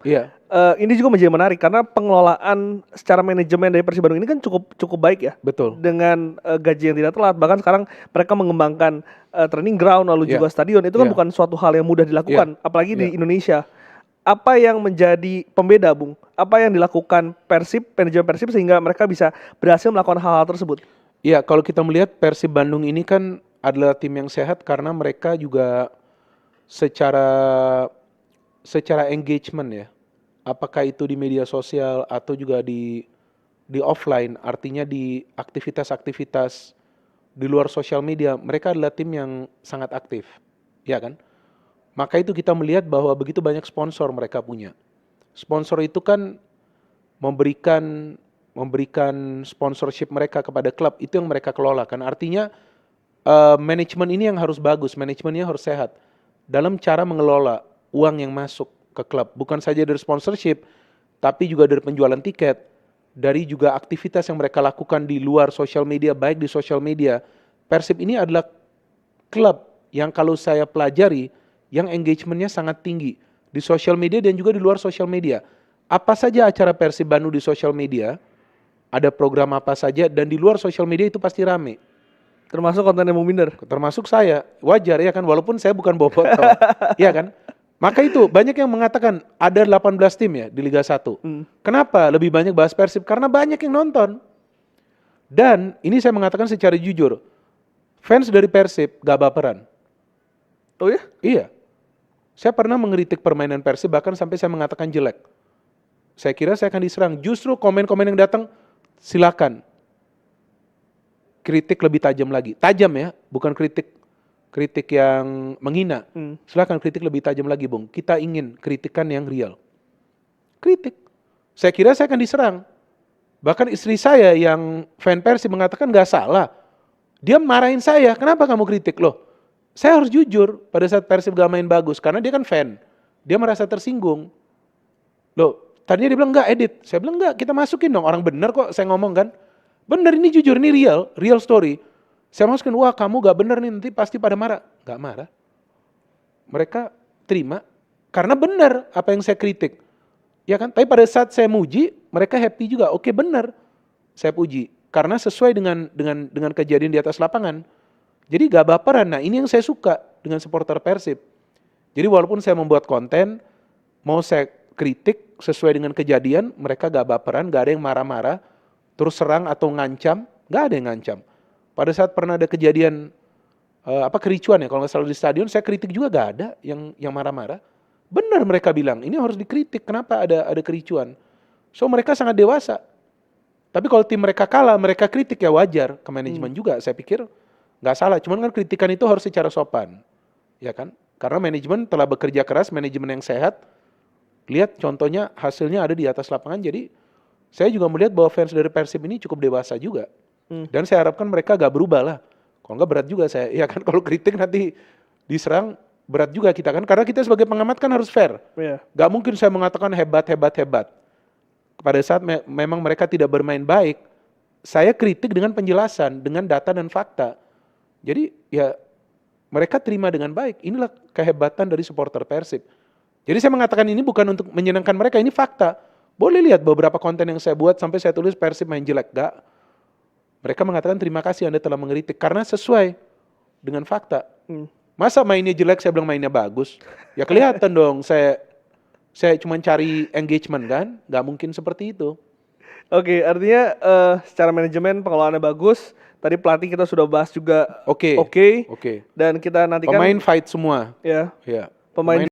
Iya. Ini juga menjadi menarik karena pengelolaan secara manajemen dari Persib Bandung ini kan cukup baik ya. Betul. Dengan gaji yang tidak telat, bahkan sekarang mereka mengembangkan training ground lalu Iya. juga stadion. Itu kan Iya. bukan suatu hal yang mudah dilakukan, apalagi di Indonesia. Apa yang menjadi pembeda, Bung? Apa yang dilakukan Persib, manajemen Persib sehingga mereka bisa berhasil melakukan hal-hal tersebut? Iya, kalau kita melihat Persib Bandung ini kan adalah tim yang sehat karena mereka juga secara engagement ya. Apakah itu di media sosial atau juga di offline, artinya di aktivitas-aktivitas di luar sosial media, mereka adalah tim yang sangat aktif, ya kan? Maka itu kita melihat bahwa begitu banyak sponsor mereka punya. Sponsor itu kan memberikan sponsorship mereka kepada klub, itu yang mereka kelola kan. Artinya manajemen ini yang harus bagus, manajemennya harus sehat dalam cara mengelola uang yang masuk ke klub. Bukan saja dari sponsorship, tapi juga dari penjualan tiket, dari juga aktivitas yang mereka lakukan di luar sosial media, baik di sosial media. Persib ini adalah klub yang kalau saya pelajari, yang engagementnya sangat tinggi di sosial media dan juga di luar sosial media. Apa saja acara Persib Bandung di sosial media, ada program apa saja, dan di luar sosial media itu pasti rame. Termasuk konten yang minder. Termasuk saya, wajar ya kan, walaupun saya bukan bobotoh, ya kan. Maka itu banyak yang mengatakan ada 18 tim ya di Liga 1. Kenapa lebih banyak bahas Persib? Karena banyak yang nonton. Dan ini saya mengatakan secara jujur, fans dari Persib gak baperan. Oh ya? Iya. Saya pernah mengkritik permainan Persib, bahkan sampai saya mengatakan jelek. Saya kira saya akan diserang. Justru komen-komen yang datang, silakan. Kritik lebih tajam lagi. Tajam ya, bukan kritik yang menghina. Silakan kritik lebih tajam lagi, Bung. Kita ingin kritikan yang real. Kritik. Saya kira saya akan diserang. Bahkan istri saya yang fan Persib mengatakan gak salah. Dia marahin saya, kenapa kamu kritik? Loh, saya harus jujur pada saat Persib gak main bagus, karena dia kan fan. Dia merasa tersinggung. Loh, tadinya dia bilang enggak edit. Saya bilang enggak, kita masukin dong. Orang bener kok saya ngomong kan. Bener, ini jujur, ini real story. Saya masukin, wah kamu gak bener nih, nanti pasti pada marah. Gak marah. Mereka terima, karena benar apa yang saya kritik. Ya kan, tapi pada saat saya muji, mereka happy juga. Oke, benar, saya puji. Karena sesuai dengan kejadian di atas lapangan. Jadi gak baperan. Nah ini yang saya suka dengan supporter Persib. Jadi walaupun saya membuat konten, mau saya kritik sesuai dengan kejadian, mereka gak baperan, gak ada yang marah-marah, terus serang atau ngancam, gak ada yang ngancam. Pada saat pernah ada kejadian kericuan ya, kalau nggak salah di stadion, saya kritik juga gak ada yang marah-marah. Benar mereka bilang, ini harus dikritik, kenapa ada kericuan. So mereka sangat dewasa. Tapi kalau tim mereka kalah, mereka kritik ya wajar, ke manajemen juga, saya pikir nggak salah. Cuman kan kritikan itu harus secara sopan, ya kan? Karena manajemen telah bekerja keras, manajemen yang sehat. Lihat contohnya hasilnya ada di atas lapangan. Jadi saya juga melihat bahwa fans dari Persib ini cukup dewasa juga. Dan saya harapkan mereka gak berubah lah. Kalau nggak berat juga saya, ya kan? Kalau kritik nanti diserang berat juga kita kan. Karena kita sebagai pengamat kan harus fair. Gak mungkin saya mengatakan hebat. Pada saat memang mereka tidak bermain baik, saya kritik dengan penjelasan, dengan data dan fakta. Jadi ya mereka terima dengan baik. Inilah kehebatan dari supporter Persib. Jadi saya mengatakan ini bukan untuk menyenangkan mereka, ini fakta. Boleh lihat beberapa konten yang saya buat sampai saya tulis Persib main jelek. Gak. Mereka mengatakan terima kasih Anda telah mengkritik karena sesuai dengan fakta. Masa mainnya jelek saya bilang mainnya bagus? Ya kelihatan dong saya cuma cari engagement kan? Gak mungkin seperti itu. Oke, artinya secara manajemen pengelolaannya bagus. Tadi pelatih kita sudah bahas juga oke. Dan kita nantikan pemain fight semua. Ya. Ya. Pemain